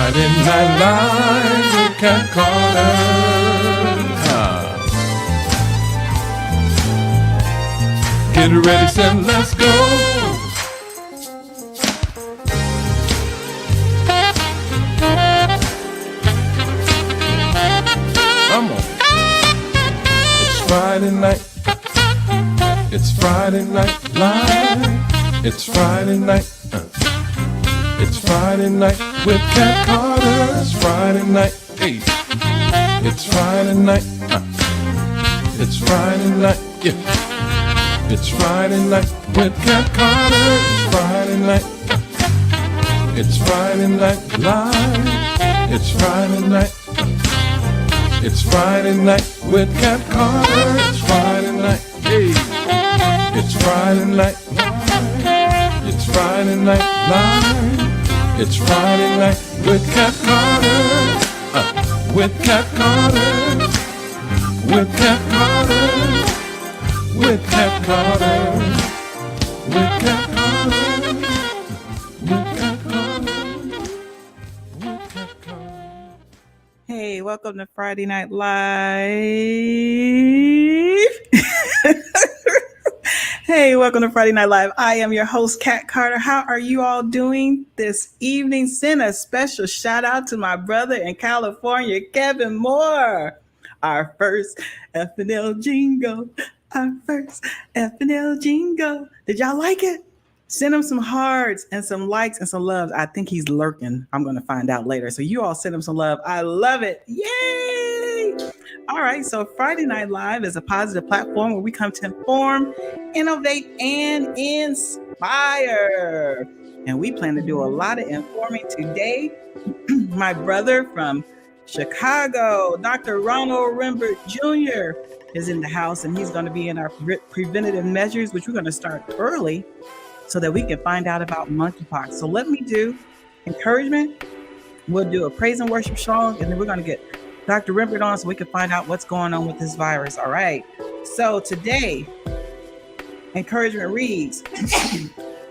Friday Night Live with Cat Carter. Get ready, set, let's go. Come on. It's Friday night. It's Friday Night Live. It's Friday night. It's Friday night with Cat Carter. It's Friday night. Hey. It's Friday night. It's Friday night. Yeah. It's Friday night with Cat Carter. It's Friday night. It's Friday Night Live. It's Friday night. It's Friday night with Cat Carter. It's Friday night. Hey. It's Friday night. It's Friday Night Live. It's Friday night with Cat Carter. With Cat Carter. With Cat Carter. With Cat Carter. With Cat Carter. With Cat Carter. With Cat Carter. Hey, welcome to Friday Night Live. Hey, welcome to Friday Night Live. I am your host, Cat Carter. How are you all doing this evening? Send a special shout out to my brother in California, Kevin Moore. Our first FNL jingle. Our first FNL jingle. Did y'all like it? Send him some hearts and some likes and some loves. I think he's lurking. I'm going to find out later. So you all send him some love. I love it. Yay! All right. So Friday Night Live is a positive platform where we come to inform, innovate, and inspire. And we plan to do a lot of informing today. My brother from Chicago, Dr. Ronald Rembert Jr. is in the house, and he's going to be in our preventative measures, which we're going to start early so that we can find out about monkeypox. So let me do encouragement. We'll do a praise and worship song, and then we're going to get Dr. Rembert on so we can find out what's going on with this virus. All right. So today, encouragement reads,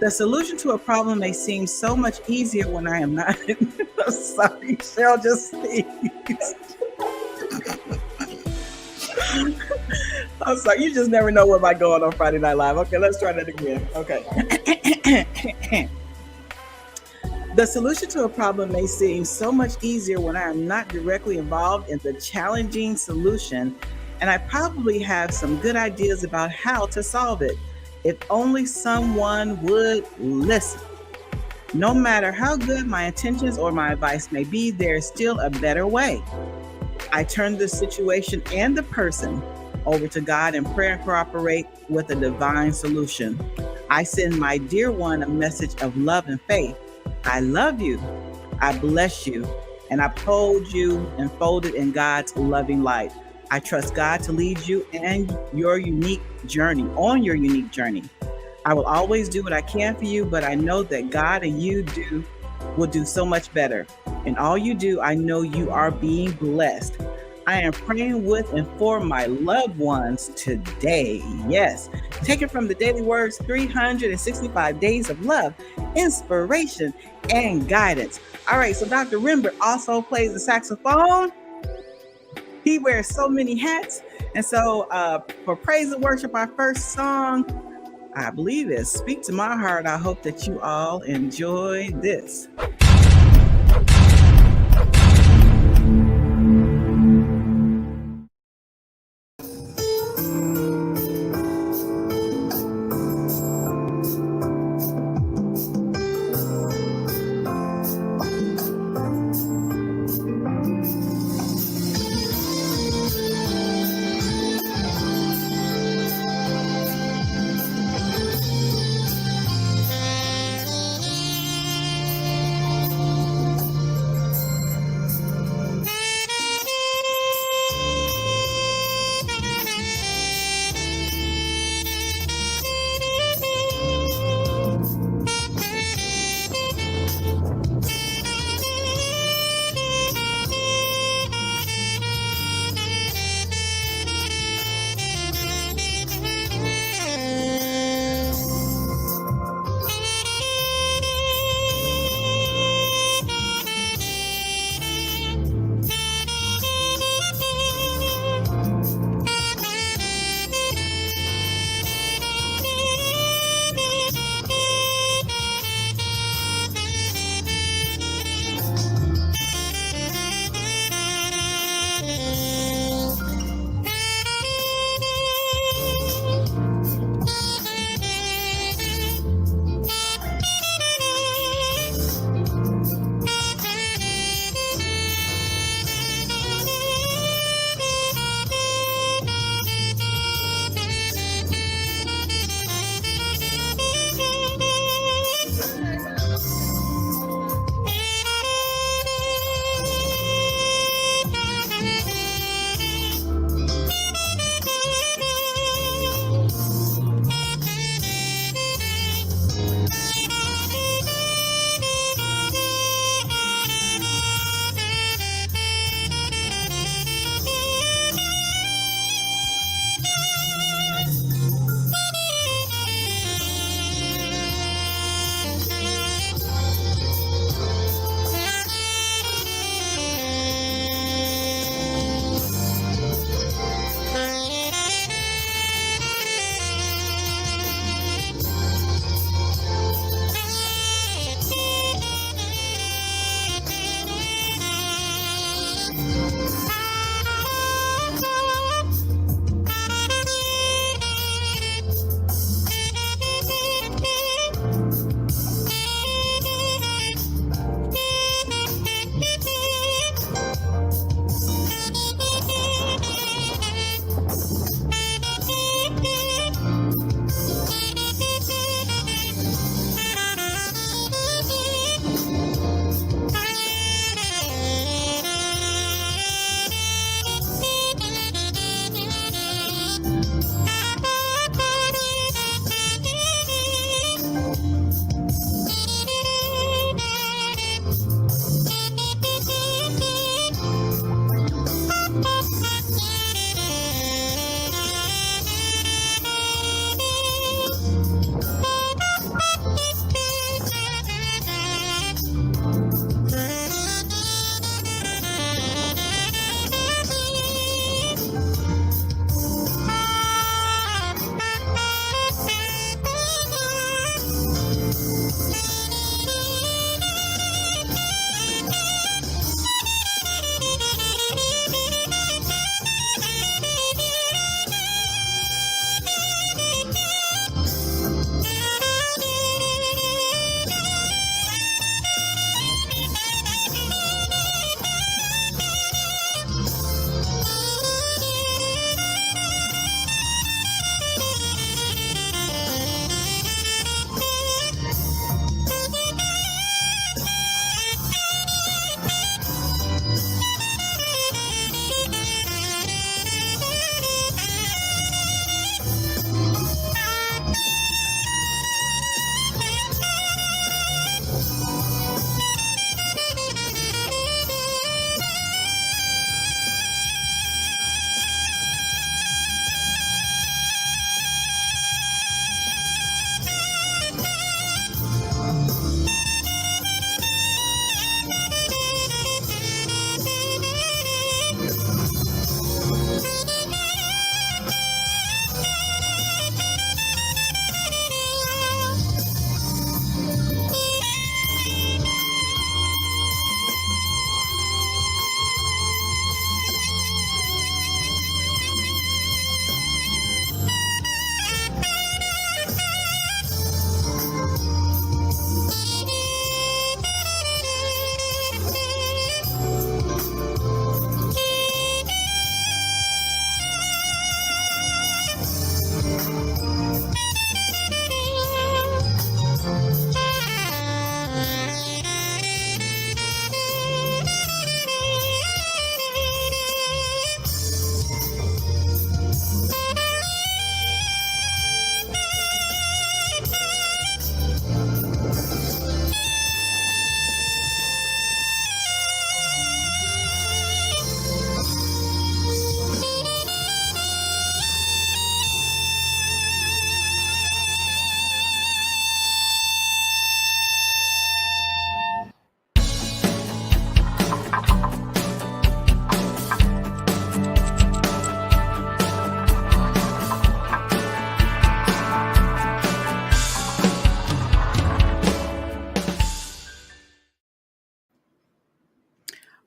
the solution to a problem may seem so much easier when I am not. I'm sorry, Cheryl just sneezed. I'm sorry, you just never know what might go on Friday Night Live. Okay, let's try that again. Okay. The solution to a problem may seem so much easier when I am not directly involved in the challenging solution, and I probably have some good ideas about how to solve it, if only someone would listen. No matter how good my intentions or my advice may be, there's still a better way. I turn the situation and the person over to God in prayer and cooperate with a divine solution. I send my dear one a message of love and faith. I love you, I bless you, and uphold you and fold it in God's loving light. I trust God to lead you and your unique journey, on your unique journey. I will always do what I can for you, but I know that God and you will do so much better. In all you do, I know you are being blessed. I am praying with and for my loved ones today. Yes. Taken from the Daily Words, 365 Days of Love, Inspiration, and Guidance. All right. So Dr. Rembert also plays the saxophone. He wears so many hats. And so for praise and worship, our first song, I believe is Speak to My Heart. I hope that you all enjoy this.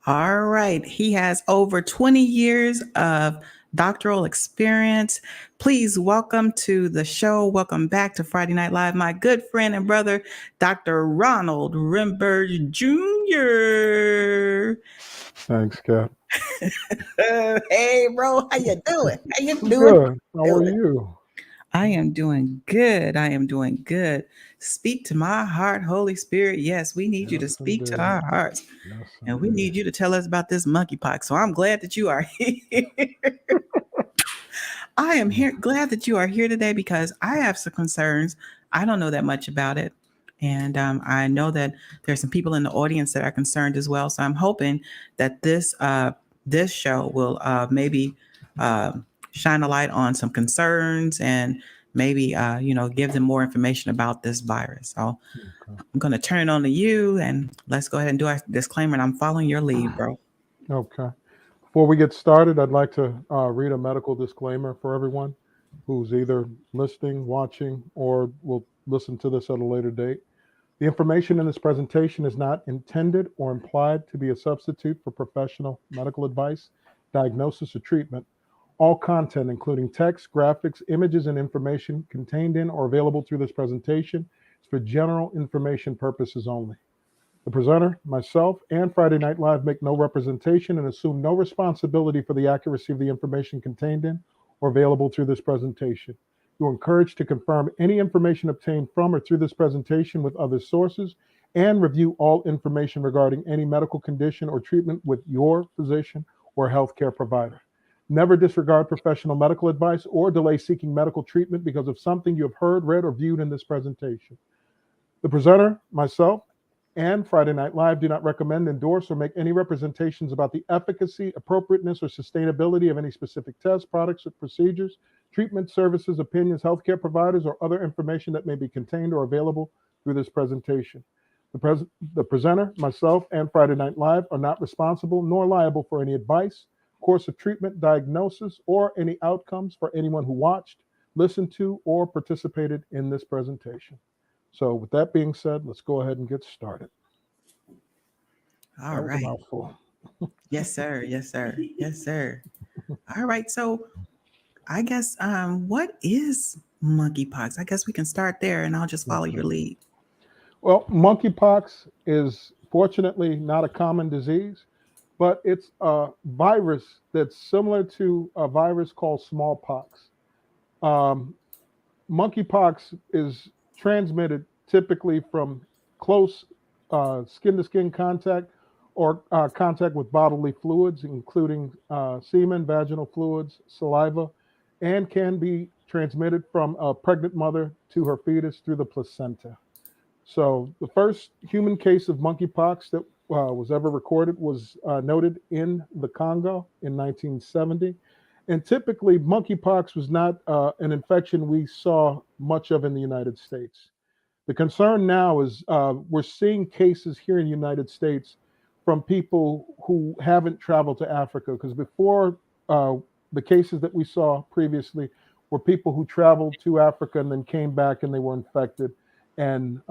All right. He has over 20 years of doctoral experience. Please welcome to the show. Welcome back to Friday Night Live, my good friend and brother, Dr. Ronald Rembert Jr. Thanks, Kat. Hey, bro, how you doing? How you I'm doing? good. How are you? I am doing good. I am doing good. Speak to my heart, Holy Spirit. Yes, we need you to Yes, speak to indeed. our hearts. Yes, And we indeed. need you to tell us about this monkeypox. So I'm glad that you are here. I am here glad that you are here today because I have some concerns. I don't know that much about it. And I know that there's some people in the audience that are concerned as well. So I'm hoping that this show will maybe uh, shine a light on some concerns and maybe give them more information about this virus. So Okay. I'm going to turn it on to you and let's go ahead and do our disclaimer. And I'm following your lead, bro. Okay. Before we get started, I'd like to read a medical disclaimer for everyone who's either listening, watching, or will listen to this at a later date. The information in this presentation is not intended or implied to be a substitute for professional medical advice, diagnosis, or treatment. All content, including text, graphics, images, and information contained in or available through this presentation, is for general information purposes only. The presenter, myself, and Friday Night Live make no representation and assume no responsibility for the accuracy of the information contained in or available through this presentation. You are encouraged to confirm any information obtained from or through this presentation with other sources and review all information regarding any medical condition or treatment with your physician or healthcare provider. Never disregard professional medical advice or delay seeking medical treatment because of something you have heard, read, or viewed in this presentation. The presenter, myself, and Friday Night Live do not recommend, endorse, or make any representations about the efficacy, appropriateness, or sustainability of any specific tests, products, or procedures, treatment, services, opinions, healthcare providers, or other information that may be contained or available through this presentation. The presenter, myself, and Friday Night Live are not responsible nor liable for any advice, course of treatment, diagnosis, or any outcomes for anyone who watched, listened to, or participated in this presentation. So with that being said, let's go ahead and get started. All That was a right. mouthful. Yes, sir. Yes, sir. Yes, sir. All right. So I guess what is monkeypox? I guess we can start there and I'll just follow Okay. your lead. Well, monkeypox is fortunately not a common disease, but it's a virus that's similar to a virus called smallpox. Um, Monkeypox is transmitted typically from close skin to skin contact or contact with bodily fluids, including semen, vaginal fluids, saliva, and can be transmitted from a pregnant mother to her fetus through the placenta. So, the first human case of monkeypox that was ever recorded was noted in the Congo in 1970. And typically, monkeypox was not an infection we saw much of in the United States. The concern now is we're seeing cases here in the United States from people who haven't traveled to Africa, because before the cases that we saw previously were people who traveled to Africa and then came back and they were infected and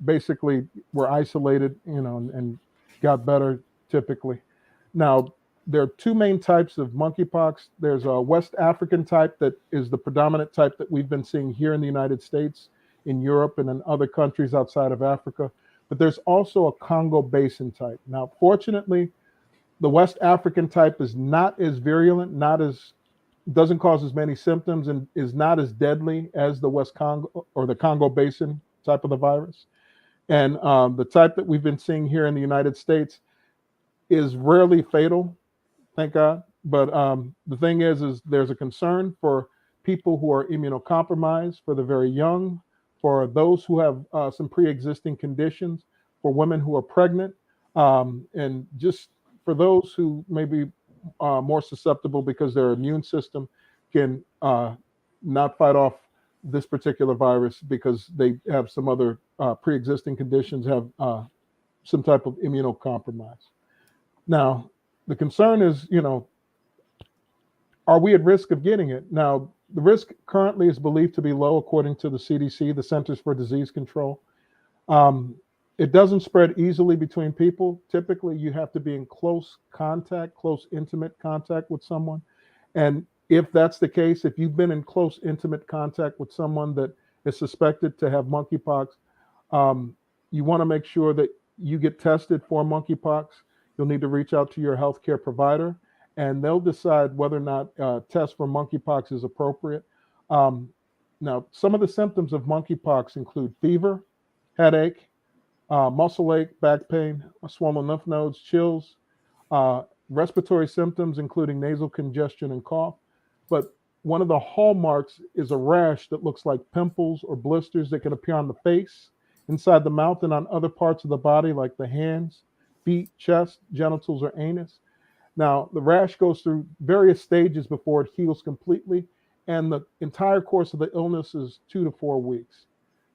basically were isolated, and got better typically. Now, there are two main types of monkeypox. There's a West African type that is the predominant type that we've been seeing here in the United States, in Europe, and in other countries outside of Africa. But there's also a Congo Basin type. Now, fortunately, the West African type is not as virulent, doesn't cause as many symptoms, and is not as deadly as the West Congo or the Congo Basin type of the virus. And the type that we've been seeing here in the United States is rarely fatal, thank God. But the thing is there's a concern for people who are immunocompromised, for the very young, for those who have some pre-existing conditions, for women who are pregnant, and just for those who may be more susceptible because their immune system can not fight off this particular virus because they have some other pre-existing conditions, have some type of immunocompromise. Now, the concern is, are we at risk of getting it? Now, the risk currently is believed to be low, according to the CDC, the Centers for Disease Control. Um, It doesn't spread easily between people. Typically, you have to be in close contact, close, intimate contact with someone. And if that's the case, if you've been in close, intimate contact with someone that is suspected to have monkeypox, um, you want to make sure that you get tested for monkeypox. You'll need to reach out to your healthcare provider, and they'll decide whether or not test for monkeypox is appropriate. Um, Now, some of the symptoms of monkeypox include fever, headache, muscle ache, back pain, swollen lymph nodes, chills, respiratory symptoms, including nasal congestion and cough. But one of the hallmarks is a rash that looks like pimples or blisters that can appear on the face, inside the mouth, and on other parts of the body, like the hands, feet, chest, genitals, or anus. Now, the rash goes through various stages before it heals completely, and the entire course of the illness is 2 to 4 weeks.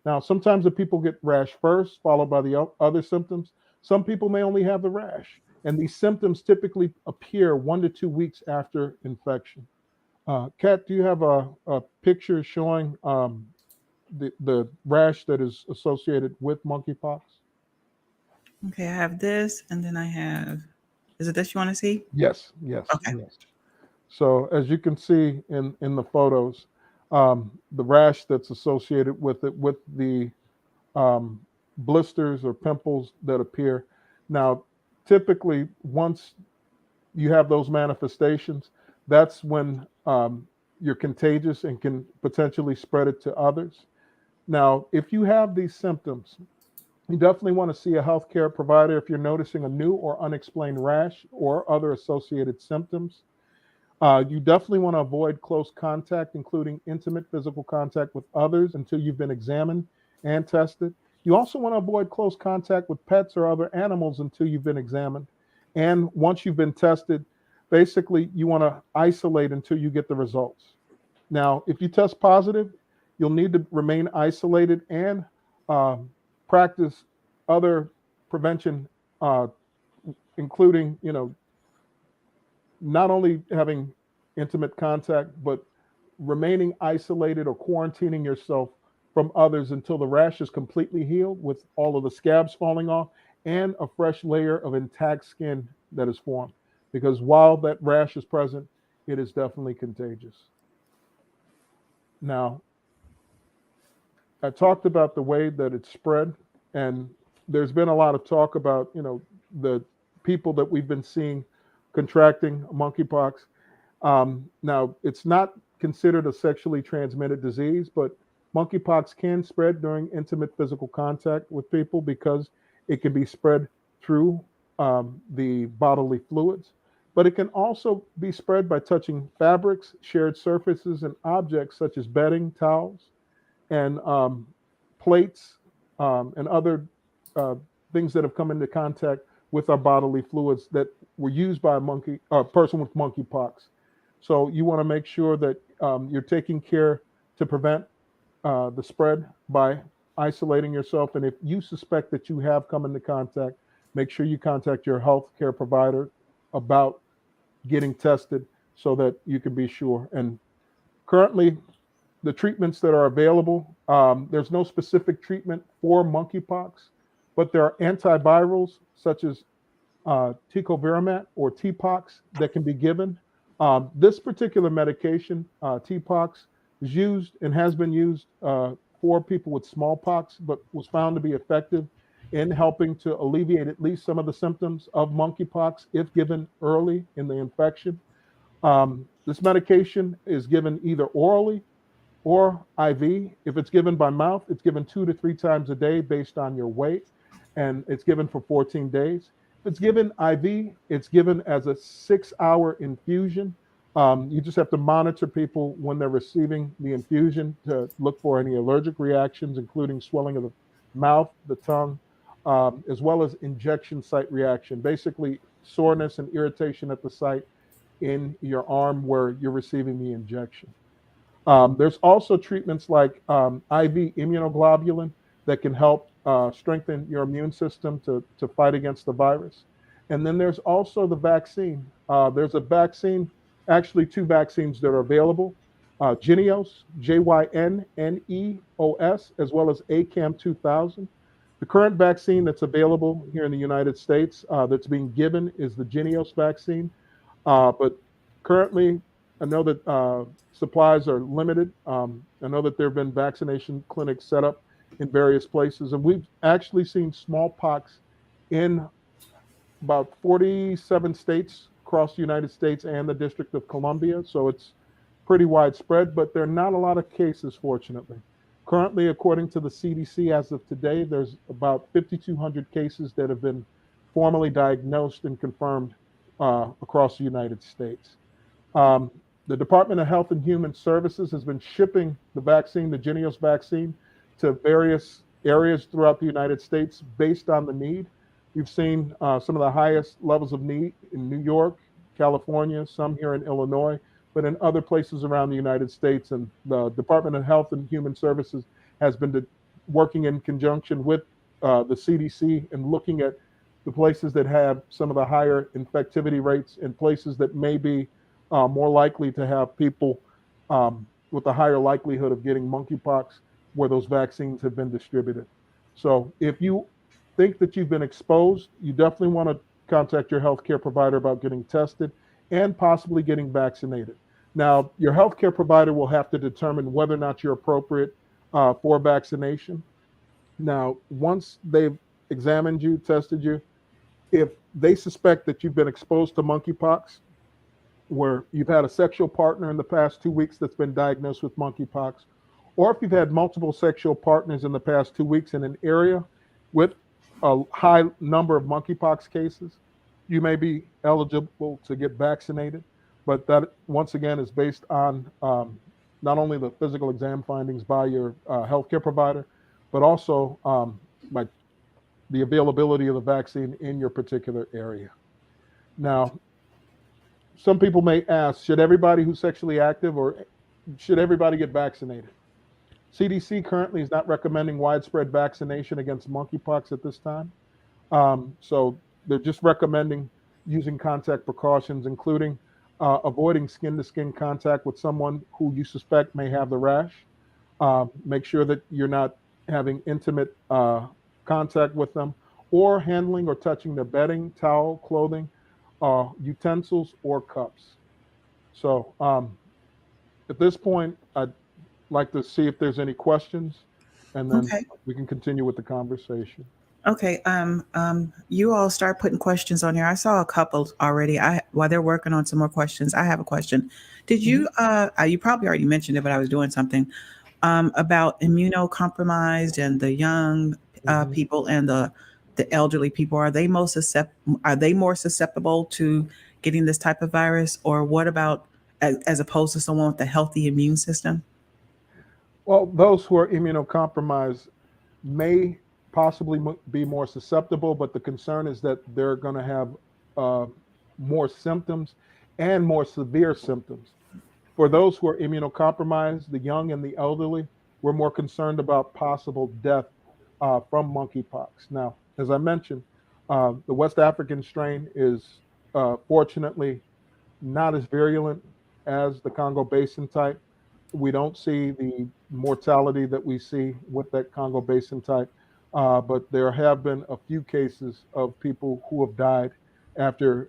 Now, sometimes the people get rash first, followed by the other symptoms. Some people may only have the rash, and these symptoms typically appear 1 to 2 weeks after infection. Kat, do you have a picture showing the rash that is associated with monkeypox? Okay, I have this, and then I have. Is it this you want to see? Yes, yes, Okay. yes. So as you can see in the photos, the rash that's associated with it, with the um, blisters or pimples that appear. Now, typically, once you have those manifestations, that's when you're contagious and can potentially spread it to others. Now, if you have these symptoms, you definitely want to see a healthcare provider if you're noticing a new or unexplained rash or other associated symptoms. You definitely want to avoid close contact, including intimate physical contact with others, until you've been examined and tested. You also want to avoid close contact with pets or other animals until you've been examined. And once you've been tested, basically, you want to isolate until you get the results. Now, if you test positive, you'll need to remain isolated and um, practice other prevention, uh, including, not only having intimate contact, but remaining isolated or quarantining yourself from others until the rash is completely healed with all of the scabs falling off and a fresh layer of intact skin that is formed. Because while that rash is present, it is definitely contagious. Now, I talked about the way that it's spread, and there's been a lot of talk about, the people that we've been seeing contracting monkeypox. Now, it's not considered a sexually transmitted disease, but monkeypox can spread during intimate physical contact with people because it can be spread through the bodily fluids. But it can also be spread by touching fabrics, shared surfaces, and objects such as bedding, towels, and plates, and other uh, things that have come into contact with our bodily fluids that were used by a person with monkeypox. So you want to make sure that you're taking care to prevent the spread by isolating yourself. And if you suspect that you have come into contact, make sure you contact your health care provider about getting tested so that you can be sure. And currently, the treatments that are available, there's no specific treatment for monkeypox, but there are antivirals such as tecovirimat or TPOX that can be given. This particular medication, TPOX, is used and has been used for people with smallpox, but was found to be effective in helping to alleviate at least some of the symptoms of monkeypox if given early in the infection. This medication is given either orally or IV. If it's given by mouth, it's given 2 to 3 times a day based on your weight, and it's given for 14 days. If it's given IV, it's given as a 6-hour infusion. You just have to monitor people when they're receiving the infusion to look for any allergic reactions, including swelling of the mouth, the tongue, as well as injection site reaction, basically soreness and irritation at the site in your arm where you're receiving the injection. There's also treatments like IV immunoglobulin that can help strengthen your immune system to fight against the virus. And then there's also the vaccine. There's a vaccine, actually 2 vaccines that are available, Jynneos, Jynneos, as well as ACAM 2000. The current vaccine that's available here in the United States that's being given is the Jynneos vaccine. But currently, I know that supplies are limited. I know that there have been vaccination clinics set up in various places, and we've actually seen smallpox in about 47 states across the United States and the District of Columbia. So it's pretty widespread, but there are not a lot of cases, fortunately. Currently, according to the CDC, as of today, there's about 5,200 cases that have been formally diagnosed and confirmed across the United States. Um, the Department of Health and Human Services has been shipping the vaccine, the Jynneos vaccine, to various areas throughout the United States based on the need. We've seen some of the highest levels of need in New York, California, some here in Illinois, but in other places around the United States. And the Department of Health and Human Services has been working in conjunction with the CDC and looking at the places that have some of the higher infectivity rates and places that may be more likely to have people with a higher likelihood of getting monkeypox where those vaccines have been distributed. So if you think that you've been exposed, you definitely want to contact your healthcare provider about getting tested and possibly getting vaccinated. Now, your healthcare provider will have to determine whether or not you're appropriate for vaccination. Now, once they've examined you, tested you, if they suspect that you've been exposed to monkeypox, where you've had a sexual partner in the past 2 weeks that's been diagnosed with monkeypox, or if you've had multiple sexual partners in the past 2 weeks in an area with a high number of monkeypox cases, you may be eligible to get vaccinated. But that, once again, is based on not only the physical exam findings by your healthcare provider, but also by the availability of the vaccine in your particular area. Now, some people may ask, should everybody who's sexually active or should everybody get vaccinated? CDC currently is not recommending widespread vaccination against monkeypox at this time. So they're just recommending using contact precautions, including avoiding skin-to-skin contact with someone who you suspect may have the rash. Make sure that you're not having intimate contact with them or handling or touching their bedding, towel, clothing, utensils, or cups. So at this point, I'd like to see if there's any questions, and then Okay. we can continue with the conversation. Okay. You all start putting questions on here. I saw a couple already. While they're working on some more questions, I have a question. Did you you probably already mentioned it, but I was doing something about immunocompromised and the young Mhm. people and the elderly people. Are they more susceptible to getting this type of virus, or what about as opposed to someone with a healthy immune system? Well, those who are immunocompromised may possibly be more susceptible, but the concern is that they're going to have uh, more symptoms and more severe symptoms. For those who are immunocompromised, the young and the elderly, we're more concerned about possible death from monkeypox. Now, as I mentioned, the West African strain is fortunately not as virulent as the Congo Basin type. We don't see the mortality that we see with that Congo Basin type, but there have been a few cases of people who have died after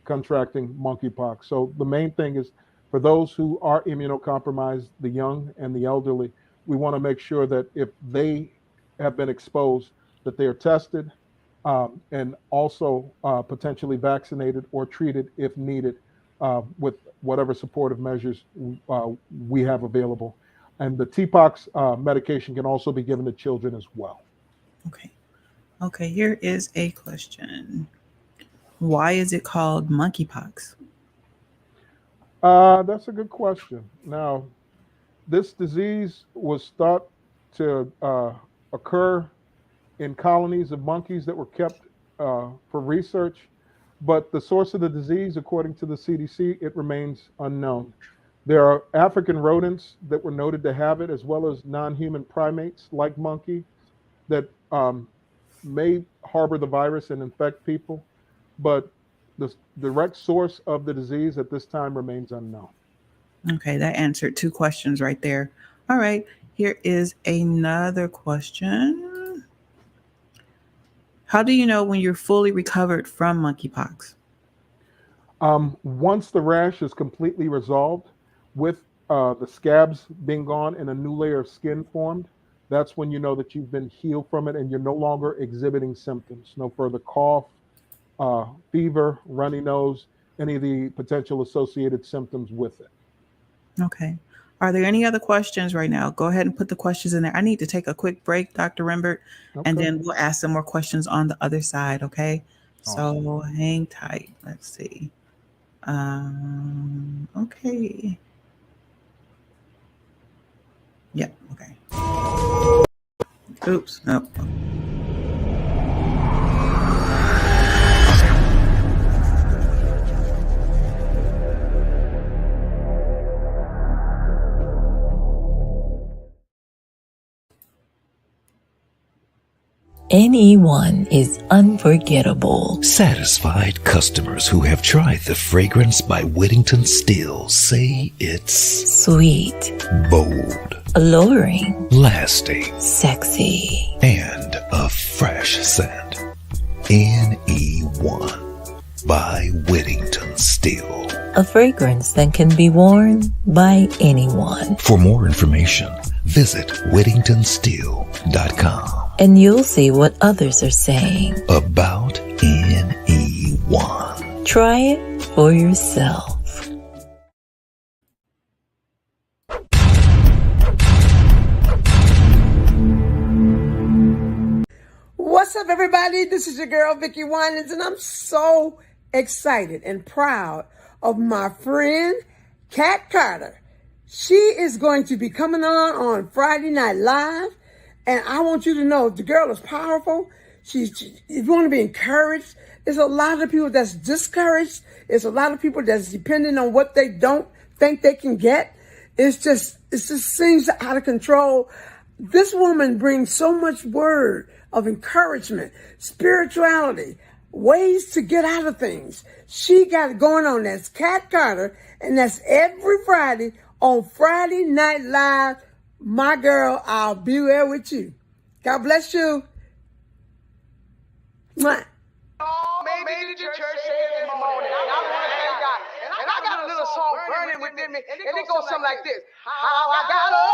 contracting monkeypox. So the main thing is for those who are immunocompromised, the young and the elderly, we want to make sure that if they have been exposed, that they are tested and also potentially vaccinated or treated if needed with whatever supportive measures we have available. And the TPOXX medication can also be given to children as well. Okay. Okay. Here is a question. Why is it called monkeypox? That's a good question. Now, this disease was thought to occur in colonies of monkeys that were kept for research, but the source of the disease, according to the CDC, it remains unknown. There are African rodents that were noted to have it, as well as non-human primates like monkey that may harbor the virus and infect people, but the direct source of the disease at this time remains unknown. Okay, that answered two questions right there. All right, here is another question. How do you know when you're fully recovered from monkeypox? Once the rash is completely resolved, with the scabs being gone and a new layer of skin formed, that's when you know that you've been healed from it and you're no longer exhibiting symptoms. No further cough, fever, runny nose, any of the potential associated symptoms with it. Okay. Are there any other questions right now? Go ahead and put the questions in there. I need to take a quick break, Dr. Rembert, and Okay. then we'll ask some more questions on the other side, okay? Awesome. So hang tight. Let's see. Okay. Yep, okay. Oops, no. Anyone is unforgettable. Satisfied customers who have tried the fragrance by Whittington Still say it's Sweet, bold, alluring, lasting, sexy, and a fresh scent. NE1 by Whittington Still. a fragrance that can be worn by anyone. For more information, visit whittingtonstill.com. And you'll see what others are saying About NE1. Try it for yourself. What's up, everybody? This is your girl, Vicki Winans, and I'm so excited and proud of my friend, Kat Carter. She is going to be coming on Friday Night Live, and I want you to know the girl is powerful. If you want to be encouraged, there's a lot of people that's discouraged. There's a lot of people that's depending on what they don't think they can get. It just seems out of control. This woman brings so much word of encouragement, spirituality, ways to get out of things. She got it going on. That's Kat Carter, and that's every Friday on Friday Night Live. My girl, I'll be there with you. God bless you. Mwah. Made it to church this morning. And I want to thank God. And I got a little song burning within me. And it goes something like this. How I got over.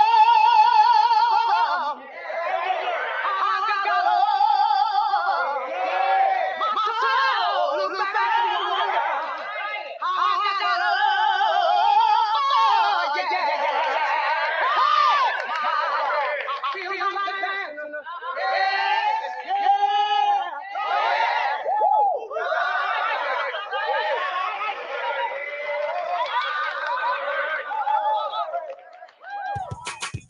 How I got over. My soul is back. How I got over. Yeah. I feel like dancing.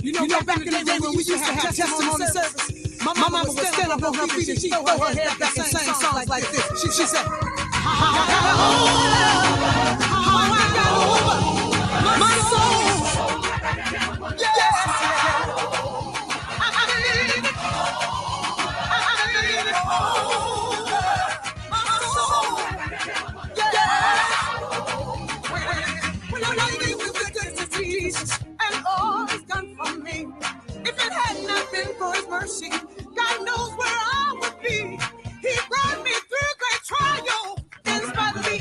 You know, back in the day when we used to have testimony service, my mama would stand up on her feet and she'd throw her head back and sing songs like this. She said, how I got over my soul. Yes, I believe it. I believe it. My soul. Yes. When I lay with the good disease and all is done for me. If it had not been for his mercy, God knows where I would be. He brought me through great trial in spite of me.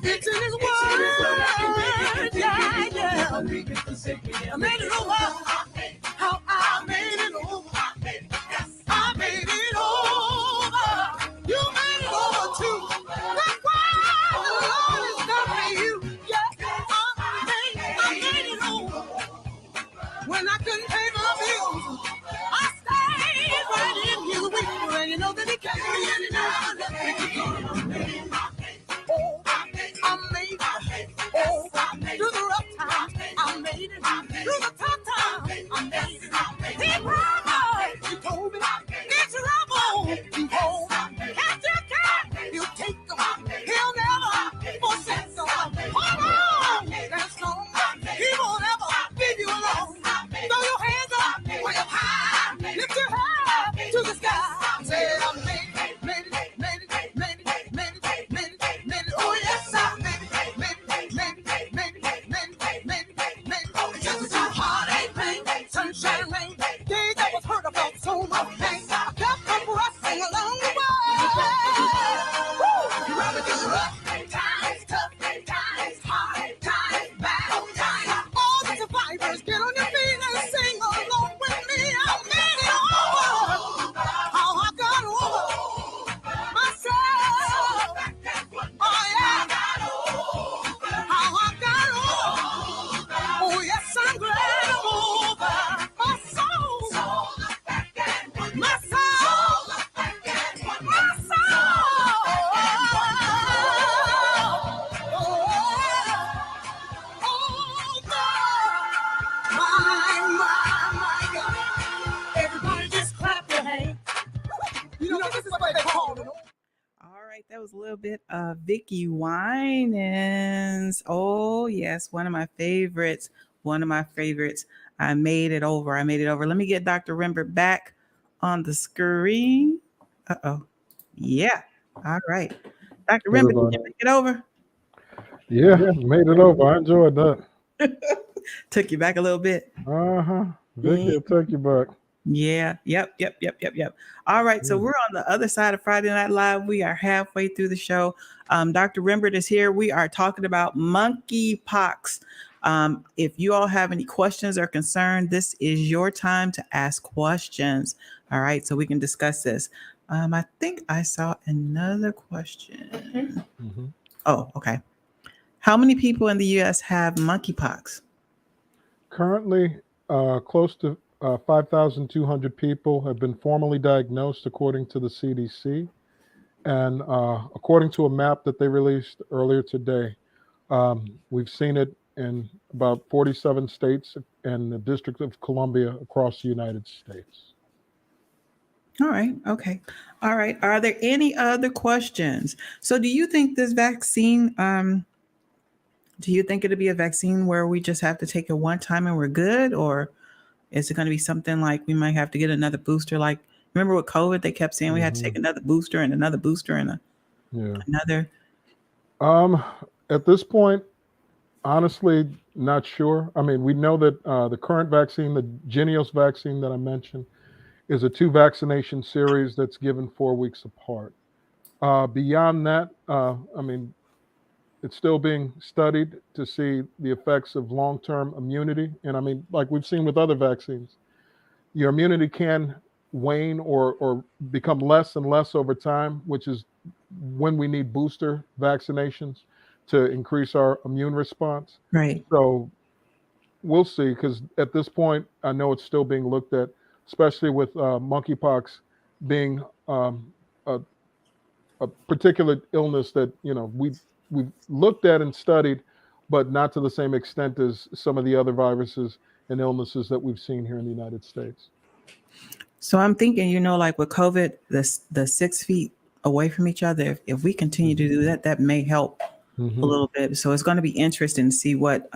It's in his word. Yeah, yeah. I made it over. How I made it over. I made it over. You made it over too. That's why the Lord is done for you. Yeah, I made it over. When I couldn't pay my bills, I stayed right in his will. And you know that he kept me in and out. Oh, I made it. Oh, through the rough times, I made it. Through the tough times, I made it. He promised, he told me, it's trouble. He told me, catch your cat, he'll take them. He'll never forsake them. Hold on, that's strong. He won't ever leave you alone. Throw your hands up, way up high. Lift your head to the sky. Say, I made it, made it, made it, made it, made it, made it, made it. Oh, yes, I made it, made it, made it, made it, made it, made it, made it. Just a heartache, pain, sunshine, rain. Days that was hurt about so much pain. I kept on pressing along the way. Woo! You rather get rough times, tough times, hard times, bad times. All the survivors, get on your feet and sing along with me. I made it over. How I got over myself. Oh yeah. How I got over. Oh yes, I'm glad I'm over. My soul. My soul. My soul. Oh God. My God. Everybody just clap your hands. You know, this is what they call it. All right, that was a little bit of Vicky Winans. Oh yes, one of my favorites. I made it over. I made it over. Let me get Dr. Rembert back on the screen. Uh-oh. Yeah. All right. Dr. Rembert, did you make it over? Yeah, made it over. I enjoyed that. Took you back a little bit. Vicky, took you back. Yeah. Yep. All right. So we're on the other side of Friday Night Live. We are halfway through the show. Dr. Rembert is here. We are talking about monkeypox. If you all have any questions or concern, this is your time to ask questions. All right. So we can discuss this. I think I saw another question. Oh, okay. How many people in the U.S. have monkeypox? Currently, close to 5,200 people have been formally diagnosed according to the CDC. And according to a map that they released earlier today, we've seen it in about 47 states and the District of Columbia across the United States. All right. Okay. All right. Are there any other questions? So do you think this vaccine, do you think it'll be a vaccine where we just have to take it one time and we're good? Or is it going to be something like we might have to get another booster? Like, remember with COVID, they kept saying we had to take another booster and another booster and another. At this point, honestly, not sure. I mean, we know that the current vaccine, the Jynneos vaccine that I mentioned, is a 2 vaccination series that's given 4 weeks apart. Beyond that, I mean, it's still being studied to see the effects of long-term immunity. And I mean, like we've seen with other vaccines, your immunity can wane or become less and less over time, which is when we need booster vaccinations to increase our immune response. Right. So we'll see, because at this point, I know it's still being looked at, especially with monkeypox being a particular illness that, you know, we've looked at and studied, but not to the same extent as some of the other viruses and illnesses that we've seen here in the United States. So I'm thinking, you know, like with COVID, the 6 feet away from each other, if we continue to do that, that may help a little bit. So it's going to be interesting to see what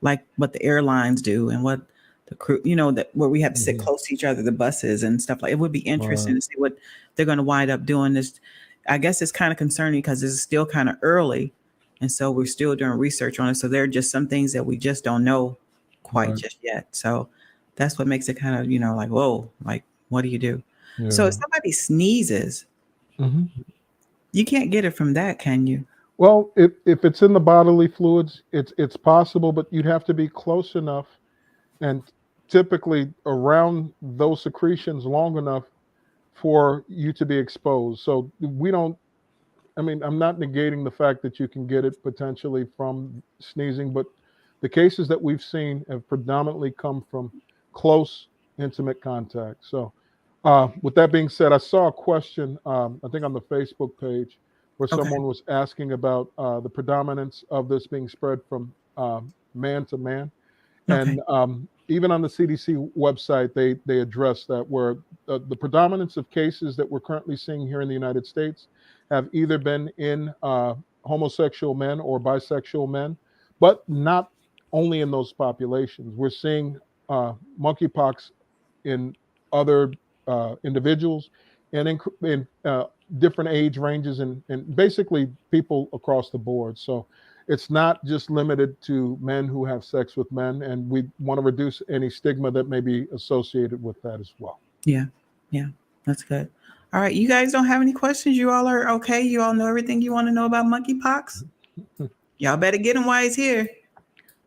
what the airlines do and what the crew, you know, that where we have to sit close to each other, the buses and stuff like. It would be interesting to see what they're going to wind up doing. This, I guess, it's kind of concerning because it's still kind of early, and so we're still doing research on it. So there are just some things that we just don't know quite just yet. So that's what makes it kind of, you know, like, whoa, like, what do you do? So if somebody sneezes, you can't get it from that, can you? Well, if it's in the bodily fluids, it's possible, but you'd have to be close enough and typically around those secretions long enough for you to be exposed. So we don't, I mean, I'm not negating the fact that you can get it potentially from sneezing, but the cases that we've seen have predominantly come from close, intimate contact. So, with that being said, I saw a question, I think on the Facebook page, where Okay. someone was asking about the predominance of this being spread from man to man. Okay. And even on the CDC website, they address that where the predominance of cases that we're currently seeing here in the United States have either been in homosexual men or bisexual men, but not only in those populations. We're seeing monkeypox in other individuals and in different age ranges and basically people across the board. So it's not just limited to men who have sex with men, and we want to reduce any stigma that may be associated with that as well. Yeah. Yeah. That's good. All right. You guys don't have any questions? You all are okay? You all know everything you want to know about monkeypox? Y'all better get him while he's here.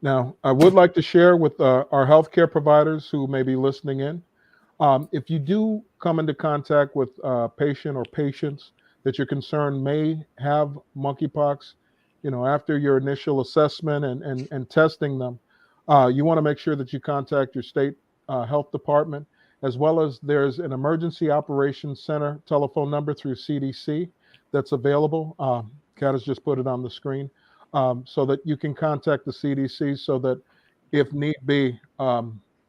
Now, I would like to share with our healthcare providers who may be listening in. If you do come into contact with a patient or patients that you're concerned may have monkeypox, after your initial assessment and testing them, you want to make sure that you contact your state health department, as well as there's an emergency operations center telephone number through CDC that's available. Kat has just put it on the screen, so that you can contact the CDC so that if need be,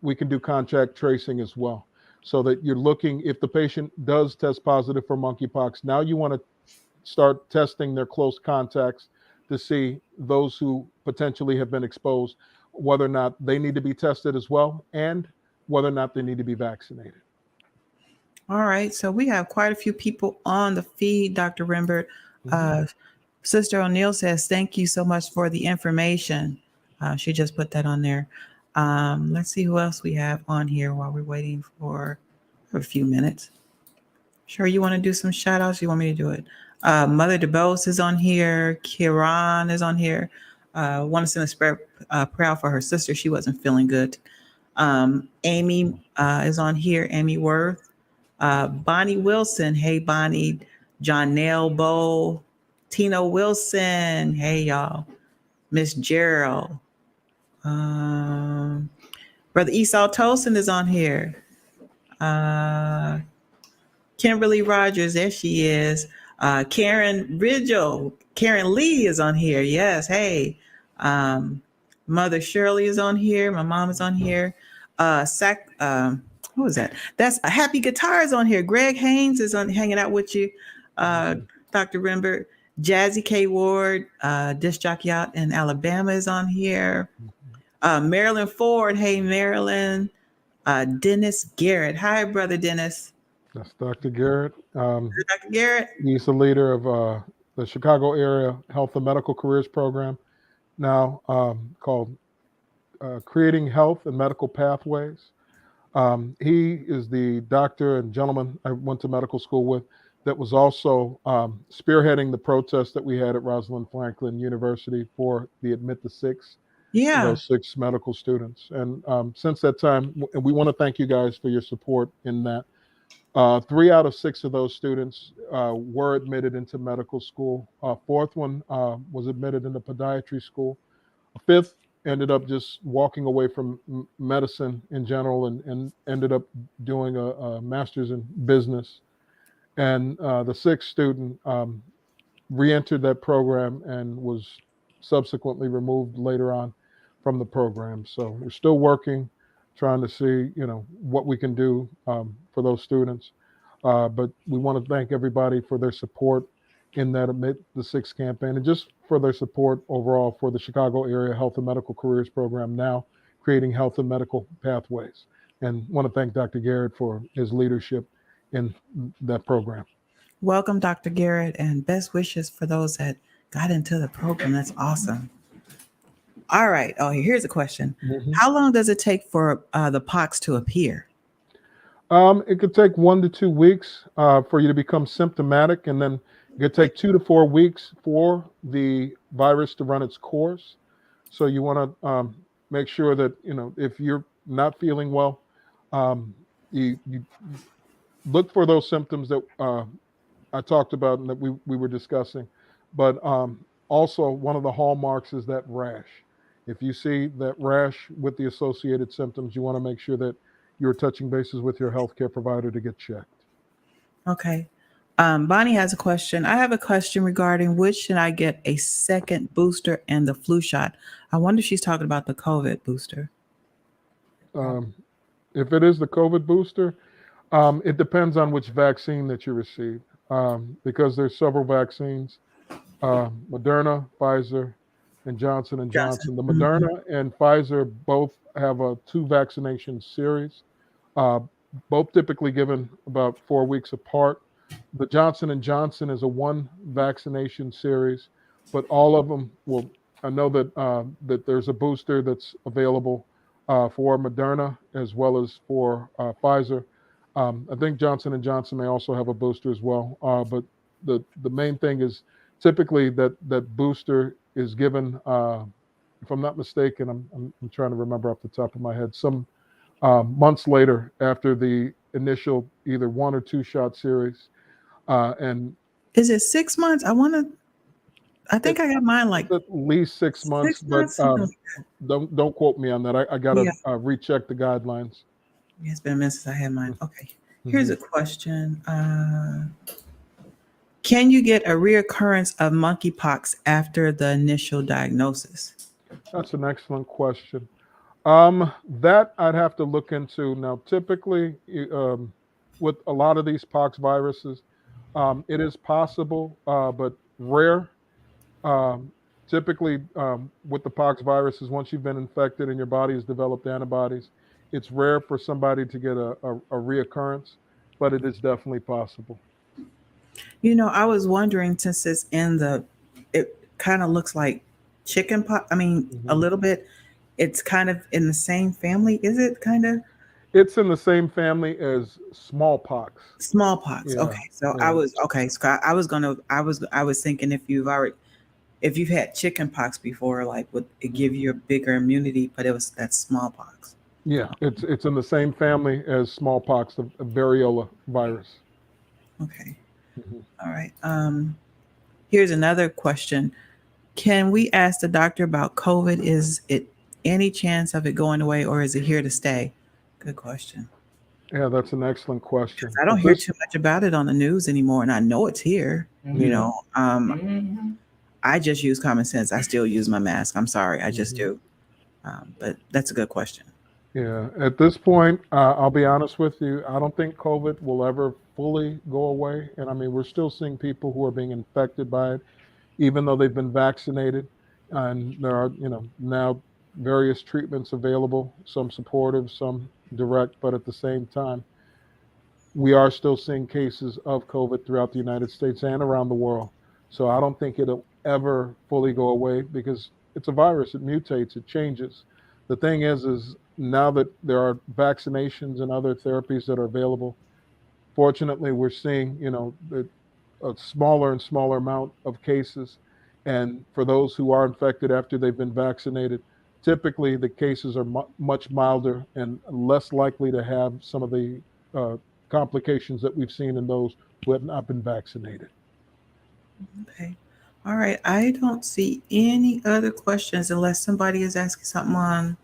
we can do contact tracing as well. So that you're looking, if the patient does test positive for monkeypox, now you want to start testing their close contacts to see those who potentially have been exposed, whether or not they need to be tested as well, and whether or not they need to be vaccinated. All right. So we have quite a few people on the feed, Dr. Rembert. Sister O'Neill says, thank you so much for the information. She just put that on there. Let's see who else we have on here while we're waiting for a few minutes. Sure, you want to do some shout outs? You want me to do it? Mother DeBose is on here. Kiran is on here. Want to send a prayer for her sister. She wasn't feeling good. Amy is on here. Amy Worth. Bonnie Wilson. Hey, Bonnie. Jonelle Bow. Tina Wilson. Hey, y'all. Miss Gerald. Brother Esau Tolson is on here. Kimberly Rogers, there she is. Karen Ridgel, Karen Lee is on here. Yes, hey. Mother Shirley is on here. My mom is on here. Who is that? That's Happy Guitars on here. Greg Haynes is hanging out with you. Dr. Rembert. Jazzy K. Ward, disc jockey out in Alabama is on here. Marilyn Ford, hey Marilyn. Dennis Garrett, hi brother Dennis. That's Dr. Garrett. Dr. Garrett. He's the leader of the Chicago Area Health and Medical Careers Program, now called Creating Health and Medical Pathways. He is the doctor and gentleman I went to medical school with that was also spearheading the protest that we had at Rosalind Franklin University for the Admit the Six. Yeah. Those 6 medical students. And since that time, we want to thank you guys for your support in that. 3 out of 6 of those students were admitted into medical school. 4th one was admitted into podiatry school. A 5th ended up just walking away from medicine in general and ended up doing a master's in business. And the 6th student re-entered that program and was subsequently removed later on from the program. So we're still working, trying to see, what we can do for those students. But we want to thank everybody for their support in that Admit the Six campaign, and just for their support overall for the Chicago Area Health and Medical Careers Program, now Creating Health and Medical Pathways. And want to thank Dr. Garrett for his leadership in that program. Welcome, Dr. Garrett, and best wishes for those that got into the program. That's awesome. All right. Oh, here's a question. How long does it take for the pox to appear? It could take 1 to 2 weeks for you to become symptomatic, and then It could take 2 to 4 weeks for the virus to run its course. So you want to make sure that, if you're not feeling well, you look for those symptoms that I talked about and that we were discussing. But also, one of the hallmarks is that rash. If you see that rash with the associated symptoms, you want to make sure that you're touching bases with your healthcare provider to get checked. Okay. Bonnie has a question. I have a question regarding which should I get a second booster and the flu shot. I wonder if she's talking about the COVID booster. If it is the COVID booster, it depends on which vaccine that you received, because there's several vaccines, Moderna, Pfizer, and Johnson and Johnson. The Moderna and Pfizer both have a 2 vaccination series, both typically given about 4 weeks apart. The Johnson and Johnson is a 1 vaccination series, but all of them will. I know that that there's a booster that's available for Moderna as well as for Pfizer. I think Johnson and Johnson may also have a booster as well. But the main thing is typically that booster is given. If I'm not mistaken, I'm trying to remember off the top of my head, some months later after the initial either 1 or 2 shot series. And is it 6 months? I think I got mine like at least 6 months, 6 months. but don't quote me on that. I gotta recheck the guidelines. Yeah, it's been a minute since I had mine. Okay, here's a question. Can you get a reoccurrence of monkeypox after the initial diagnosis? That's an excellent question. That I'd have to look into. Now, typically, with a lot of these pox viruses, it is possible, but rare. Typically, with the pox viruses, once you've been infected and your body has developed antibodies, it's rare for somebody to get a reoccurrence, but it is definitely possible. I was wondering, since it's it kind of looks like chicken pox. I mean, a little bit. It's kind of in the same family. Is it kind of? It's in the same family as smallpox. Smallpox. Yeah. Okay. So yeah. I was thinking if you've had chicken pox before, like would it give you a bigger immunity, but that's smallpox. Yeah, it's in the same family as smallpox, the variola virus. Okay. All right. Here's another question. Can we ask the doctor about COVID? Is it any chance of it going away, or is it here to stay? Good question. Yeah, that's an excellent question. I don't hear too much about it on the news anymore, and I know it's here. I just use common sense. I still use my mask. I'm sorry, I just do. But that's a good question. Yeah, at this point, I'll be honest with you. I don't think COVID will ever fully go away. And I mean, we're still seeing people who are being infected by it, even though they've been vaccinated. And there are, now various treatments available, some supportive, some direct, but at the same time, we are still seeing cases of COVID throughout the United States and around the world. So I don't think it'll ever fully go away because it's a virus. It mutates, it changes. The thing is now that there are vaccinations and other therapies that are available, fortunately, we're seeing, a smaller and smaller amount of cases. And for those who are infected after they've been vaccinated, typically the cases are much milder and less likely to have some of the complications that we've seen in those who have not been vaccinated. Okay. All right. I don't see any other questions unless somebody is asking something on.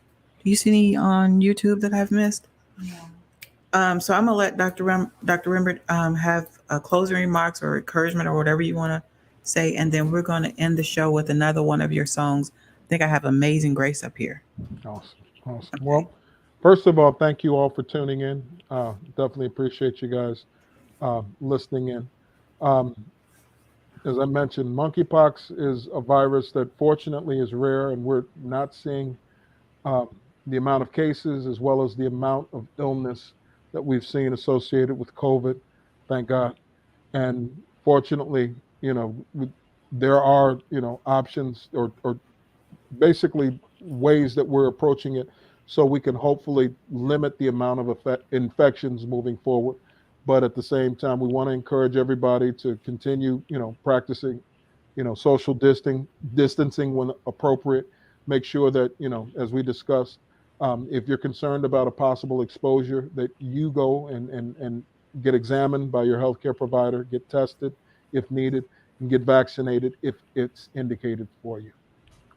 Do you see any on YouTube that I've missed? No. So I'm gonna let Dr. Rembert have closing remarks or encouragement or whatever you want to say, and then we're going to end the show with another one of your songs. I think I have Amazing Grace up here. Awesome. Okay. Well, first of all, thank you all for tuning in. Definitely appreciate you guys listening in. As I mentioned, monkeypox is a virus that fortunately is rare, and we're not seeing the amount of cases as well as the amount of illness that we've seen associated with COVID, thank God. And fortunately, there are, options or basically ways that we're approaching it so we can hopefully limit the amount of infections moving forward. but at the same time, we want to encourage everybody to continue, practicing, social distancing when appropriate. Make sure that, as we discussed, if you're concerned about a possible exposure, that you go and get examined by your healthcare provider, get tested if needed, and get vaccinated if it's indicated for you.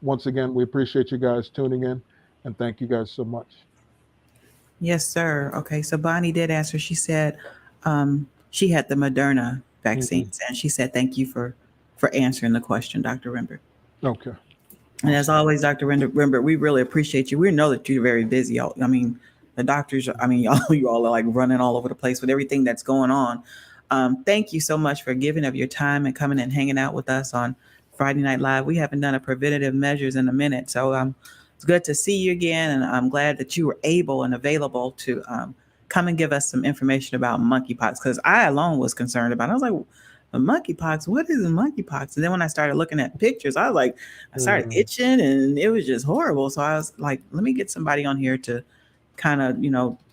Once again, we appreciate you guys tuning in, and thank you guys so much. Yes, sir. Okay, so Bonnie did answer. She said she had the Moderna vaccines, and she said thank you for answering the question, Dr. Rembert. Okay. And as always, Dr. Rembert, we really appreciate you. We know that you're very busy. I mean, the doctors, I mean, you all are like running all over the place with everything that's going on. Thank you so much for giving of your time and coming and hanging out with us on Friday Night Live. We haven't done a preventative measures in a minute, so it's good to see you again, and I'm glad that you were able and available to come and give us some information about monkeypox, because I alone was concerned about it. I was like, monkeypox, what is monkeypox? And then when I started looking at pictures, I was like, I started itching, and it was just horrible. So I was like, let me get somebody on here to kind of,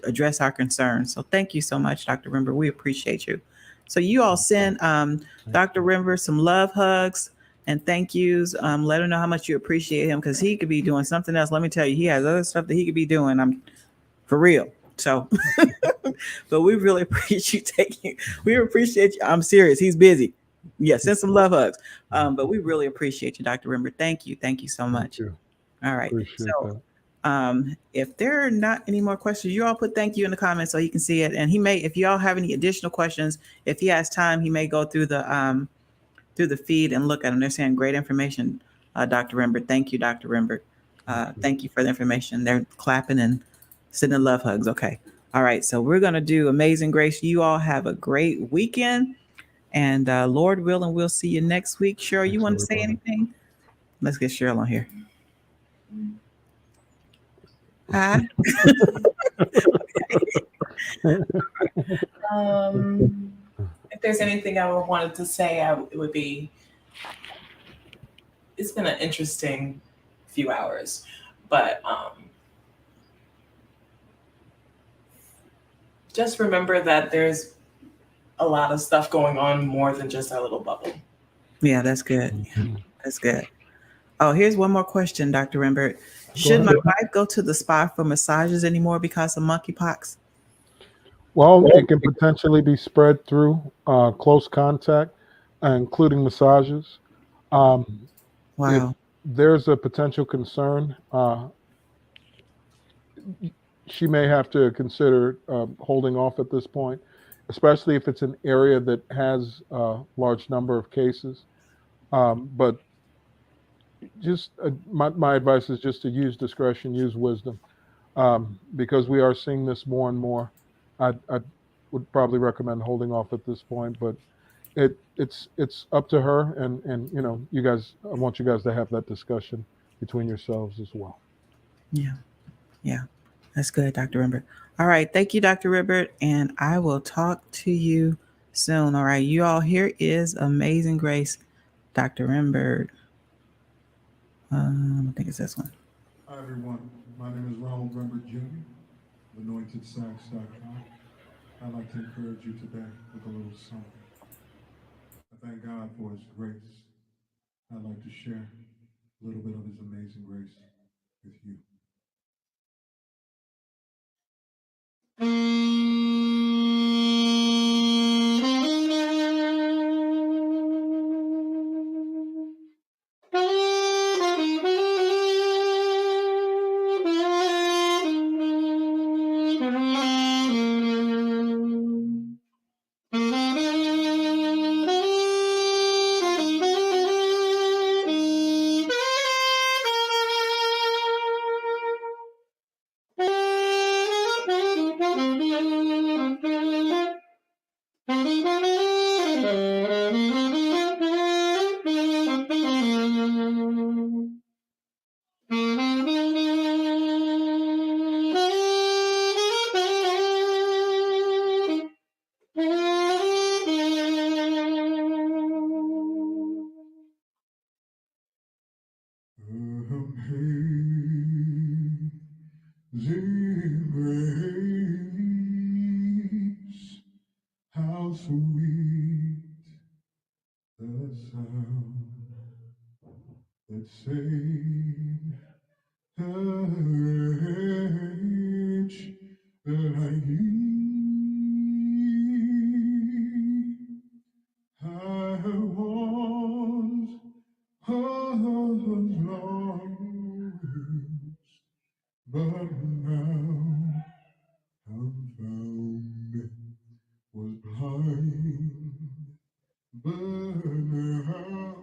address our concerns. So thank you so much, Dr. Rembert. We appreciate you. So you all send Dr. Rembert some love hugs and thank yous. Let him know how much you appreciate him, because he could be doing something else. Let me tell you, he has other stuff that he could be doing. I'm for real. So, but we really appreciate you taking. We appreciate you. I'm serious. He's busy. Yeah, send some love hugs. But we really appreciate you, Dr. Rembert. Thank you so much. All right. Appreciate So, if there are not any more questions, you all put thank you in the comments so he can see it. And he may, if you all have any additional questions, if he has time, he may go through the feed and look at them. They're saying great information, Dr. Rembert. Thank you, Dr. Rembert. Thank you for the information. They're clapping and sending love hugs. Okay. All right. So we're going to do Amazing Grace. You all have a great weekend. And Lord willing, we'll see you next week. Cheryl, you want to say anything? Let's get Cheryl on here. Hi. If there's anything I wanted to say, it would be, it's been an interesting few hours, but just remember that there's a lot of stuff going on more than just our little bubble. Yeah, that's good. Yeah, that's good. Oh, here's one more question, Dr. Rembert. Should my wife go to the spa for massages anymore because of monkeypox? Well, it can potentially be spread through close contact, including massages. Wow. If there's a potential concern, she may have to consider holding off at this point, especially if it's an area that has a large number of cases. But just my advice is just to use discretion, use wisdom, because we are seeing this more and more. I would probably recommend holding off at this point, but it's up to her, and you guys. I want you guys to have that discussion between yourselves as well. Yeah, that's good, Dr. Rembert. All right, thank you, Dr. Rembert, and I will talk to you soon. All right, you all. Here is Amazing Grace, Dr. Rembert. I think it's this one. Hi, everyone. My name is Ronald Rembert Jr. of AnointedSax.com. I'd like to encourage you today with a little something. I thank God for His grace. I'd like to share a little bit of His amazing grace with you. Amazing grace, sound that saved a wretch like me. I was lost, but now I'm found. Was blind, but now